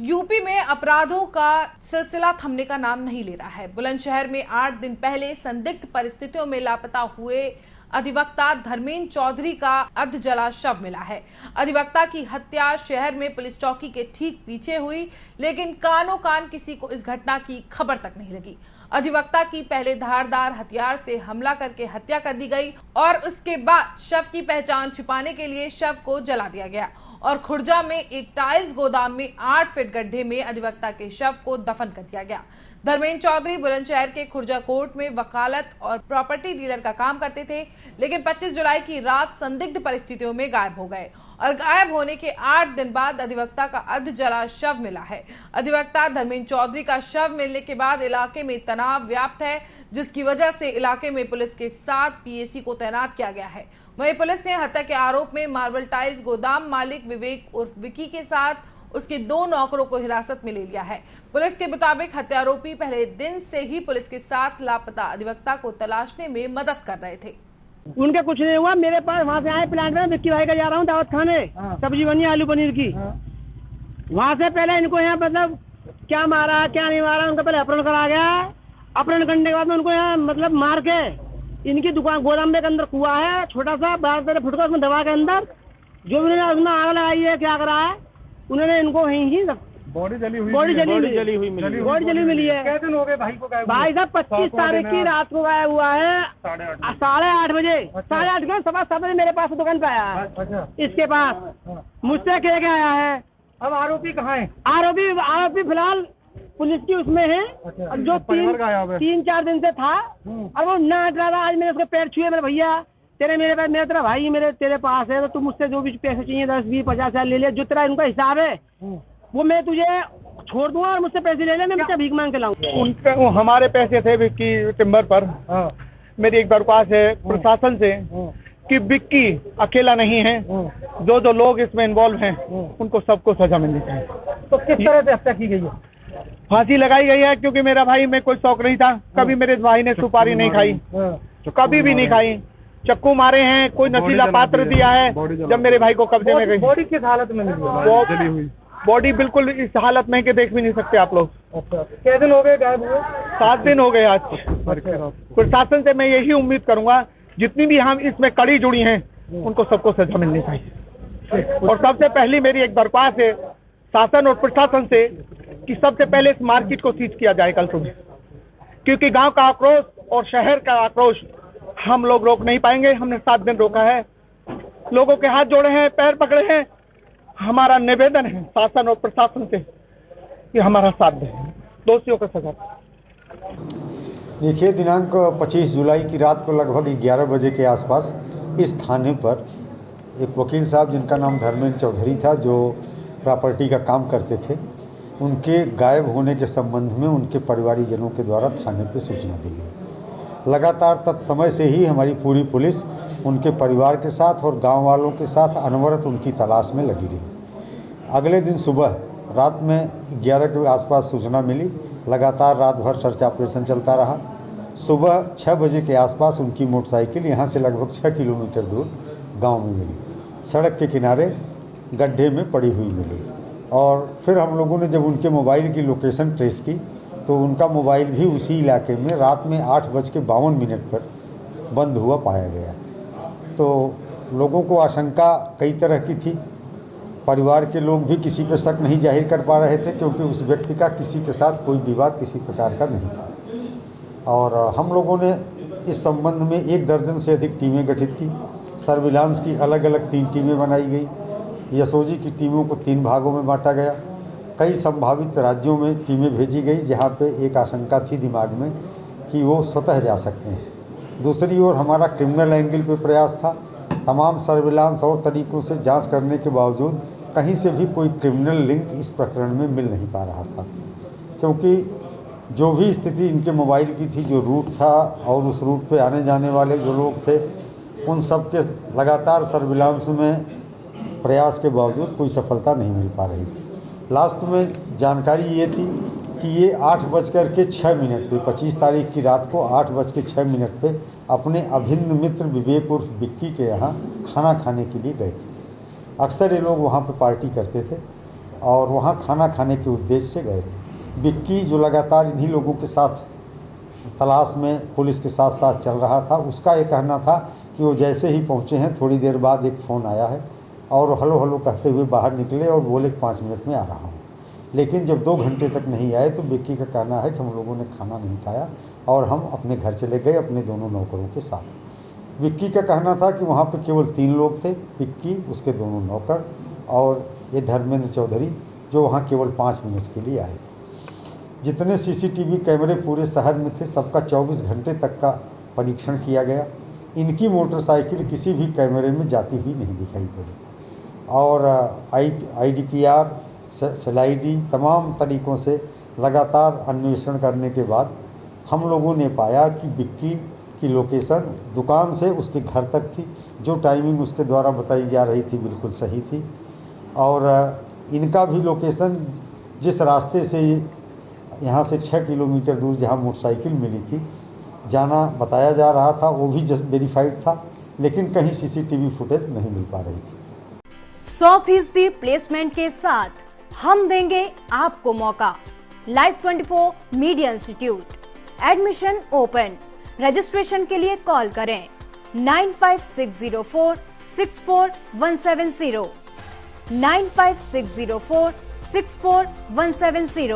UP में अपराधों का सिलसिला थमने का नाम नहीं ले रहा है। बुलंदशहर में 8 दिन पहले संदिग्ध परिस्थितियों में लापता हुए अधिवक्ता धर्मेंद्र चौधरी का अर्ध जला शव मिला है। अधिवक्ता की हत्या शहर में पुलिस चौकी के ठीक पीछे हुई, लेकिन कानो कान किसी को इस घटना की खबर तक नहीं लगी। अधिवक्ता की पहले धारदार हथियार से हमला करके हत्या कर दी गई और उसके बाद शव की पहचान छिपाने के लिए शव को जला दिया गया और खुर्जा में एक टाइल्स गोदाम में 8 फीट गड्ढे में अधिवक्ता के शव को दफन कर दिया गया। धर्मेंद्र चौधरी बुलंदशहर के खुर्जा कोर्ट में वकालत और प्रॉपर्टी डीलर का काम करते थे, लेकिन 25 जुलाई की रात संदिग्ध परिस्थितियों में गायब हो गए और गायब होने के 8 दिन बाद अधिवक्ता का अर्ध जला शव मिला है। अधिवक्ता धर्मेंद्र चौधरी का शव मिलने के बाद इलाके में तनाव व्याप्त है, जिसकी वजह से इलाके में पुलिस के साथ पीएसी को तैनात किया गया है। वहीं पुलिस ने हत्या के आरोप में मार्बल टाइल्स गोदाम मालिक विवेक उर्फ विकी के साथ उसके 2 नौकरों को हिरासत में ले लिया है। पुलिस के मुताबिक हत्यारोपी पहले दिन से ही पुलिस के साथ लापता अधिवक्ता को तलाशने में मदद कर रहे थे। उनके कुछ नहीं हुआ, मेरे पास वहाँ से आए प्लांट में विक्की भाई का जा रहा हूँ दावत खाने, सब्जी बनी आलू पनीर की। वहाँ से पहले इनको यहाँ मतलब क्या मारा क्या नहीं मारा, उनका पहले अपहरण करा गया। अपहरण करने के बाद में उनको यहाँ मतलब मार के इनकी दुकान गोदाम के अंदर कुआ है छोटा सा 12-13 फुट का, उसमें दवा के अंदर जो उन्होंने उसमें आग लगाई है क्या करा है उन्होंने इनको वहीं बॉडी जली हुई मिली है। कितने दिन हो गए भाई को गायब? भाई साहब 25 तारीख की रात को गायब हुआ है 8:30 बजे। 8:30 के 7:15 बजे मेरे पास दुकान पे आया है। इसके पास मुझसे कह के आया है। अब आरोपी कहाँ है? आरोपी फिलहाल पुलिस की उसमें है। और जो 3-4 दिन से था और वो ना हट रहा था। आज मैंने उसके पैर छुए, मेरे भैया तेरे मेरे पास, मेरा तेरा भाई मेरे तेरे पास है, तो तू मुझसे जो भी पैसे चाहिए 10, 20, 50 हजार ले ले, जो तेरा इनका हिसाब है वो मैं तुझे छोड़ दूंगा और मुझसे पैसे ले ले, मैं मुझसे भीख मांग के लाऊंगा। उनका वो हमारे पैसे थे विक्की टिम्बर पर। मेरी एक दरख्वास्त है प्रशासन से कि विक्की अकेला नहीं है, जो लोग इसमें इन्वॉल्व हैं उनको सबको सजा मिलनी चाहिए। तो किस तरह से हत्या की गई है? फांसी लगाई गई है, क्योंकि मेरा भाई में कोई शौक नहीं था। कभी मेरे भाई ने सुपारी नहीं खाई, कभी भी नहीं खाई। चक्कू मारे हैं, कोई नशीला पात्र दिया है। जब मेरे भाई को कब्जे में गई, बॉडी किस हालत में मिली? बॉडी बिल्कुल इस हालत में कि देख भी नहीं सकते आप लोग। कितने दिन हो गए गायब हुए? 7 दिन हो गए आज। प्रशासन से मैं यही उम्मीद करूंगा जितनी भी हम इसमें कड़ी जुड़ी हैं उनको सबको सजा मिलनी चाहिए। और सबसे पहली मेरी एक दरख्वास्त है शासन और प्रशासन से कि सबसे पहले इस मार्केट को सीज किया जाए कल सुबह, क्योंकि गांव का आक्रोश और शहर का आक्रोश हम लोग रोक नहीं पाएंगे। हमने 7 दिन रोका है, लोगों के हाथ जोड़े हैं, पैर पकड़े हैं। हमारा निवेदन है शासन और प्रशासन से कि हमारा साथ दें, दोषियों को सजा। देखिए, दिनांक 25 जुलाई की रात को लगभग 11 बजे के आसपास इस थाने पर एक वकील साहब जिनका नाम धर्मेंद्र चौधरी था, जो प्रॉपर्टी का काम करते थे, उनके गायब होने के संबंध में उनके परिवारीजनों के द्वारा थाने पर सूचना दी गई। लगातार तत्समय से ही हमारी पूरी पुलिस उनके परिवार के साथ और गांव वालों के साथ अनवरत उनकी तलाश में लगी रही। अगले दिन सुबह रात में 11 के आसपास सूचना मिली। लगातार रात भर सर्च ऑपरेशन चलता रहा। सुबह 6 बजे के आसपास उनकी मोटरसाइकिल यहाँ से लगभग 6 किलोमीटर दूर गांव में मिली, सड़क के किनारे गड्ढे में पड़ी हुई मिली। और फिर हम लोगों ने जब उनके मोबाइल की लोकेशन ट्रेस की तो उनका मोबाइल भी उसी इलाके में रात में 8:52 पर बंद हुआ पाया गया। तो लोगों को आशंका कई तरह की थी। परिवार के लोग भी किसी पर शक नहीं जाहिर कर पा रहे थे, क्योंकि उस व्यक्ति का किसी के साथ कोई विवाद किसी प्रकार का नहीं था। और हम लोगों ने इस संबंध में 1 दर्जन से अधिक टीमें गठित की। सर्विलांस की अलग अलग 3 टीमें बनाई गई। एसओजी की टीमों को 3 भागों में बांटा गया। कई संभावित राज्यों में टीमें भेजी गई जहां पे एक आशंका थी दिमाग में कि वो स्वतः जा सकते हैं। दूसरी ओर हमारा क्रिमिनल एंगल पे प्रयास था। तमाम सर्विलांस और तरीक़ों से जांच करने के बावजूद कहीं से भी कोई क्रिमिनल लिंक इस प्रकरण में मिल नहीं पा रहा था, क्योंकि जो भी स्थिति इनके मोबाइल की थी, जो रूट था और उस रूट पे आने जाने वाले जो लोग थे, उन सब के लगातार सर्विलांस में प्रयास के बावजूद कोई सफलता नहीं मिल पा रही थी। लास्ट में जानकारी ये थी कि ये 8:06 पे 25 तारीख की रात को 8:06 पे अपने अभिन्न मित्र विवेक उर्फ विक्की के यहाँ खाना खाने के लिए गए थे। अक्सर ये लोग वहाँ पे पार्टी करते थे और वहाँ खाना खाने के उद्देश्य से गए थे। विक्की जो लगातार इन्हीं लोगों के साथ तलाश में पुलिस के साथ साथ चल रहा था, उसका ये कहना था कि वो जैसे ही पहुँचे हैं थोड़ी देर बाद एक फ़ोन आया है और हलो हलो कहते हुए बाहर निकले और बोले 5 मिनट में आ रहा हूँ। लेकिन जब 2 घंटे तक नहीं आए तो विक्की का कहना है कि हम लोगों ने खाना नहीं खाया और हम अपने घर चले गए अपने दोनों नौकरों के साथ। विक्की का कहना था कि वहाँ पर केवल 3 लोग थे, विक्की, उसके दोनों नौकर और ये धर्मेंद्र चौधरी, जो वहाँ केवल 5 मिनट के लिए आए थे। जितने सीसीटीवी कैमरे पूरे शहर में थे सबका 24 घंटे तक का परीक्षण किया गया। इनकी मोटरसाइकिल किसी भी कैमरे में जाती हुई नहीं दिखाई पड़ी और IDPR, SLID तमाम तरीक़ों से लगातार अन्वेषण करने के बाद हम लोगों ने पाया कि विक्की की लोकेशन दुकान से उसके घर तक थी। जो टाइमिंग उसके द्वारा बताई जा रही थी बिल्कुल सही थी और इनका भी लोकेशन जिस रास्ते से यहाँ से 6 किलोमीटर दूर जहाँ मोटरसाइकिल मिली थी जाना बताया जा रहा था, वो भी जस्ट वेरीफाइड था, लेकिन कहीं CCTV फुटेज नहीं मिल पा रही थी। 100% प्लेसमेंट के साथ हम देंगे आपको मौका। Live 24 media institute, admission open. Registration के लिए कॉल करें 95604 64170 95604 64170।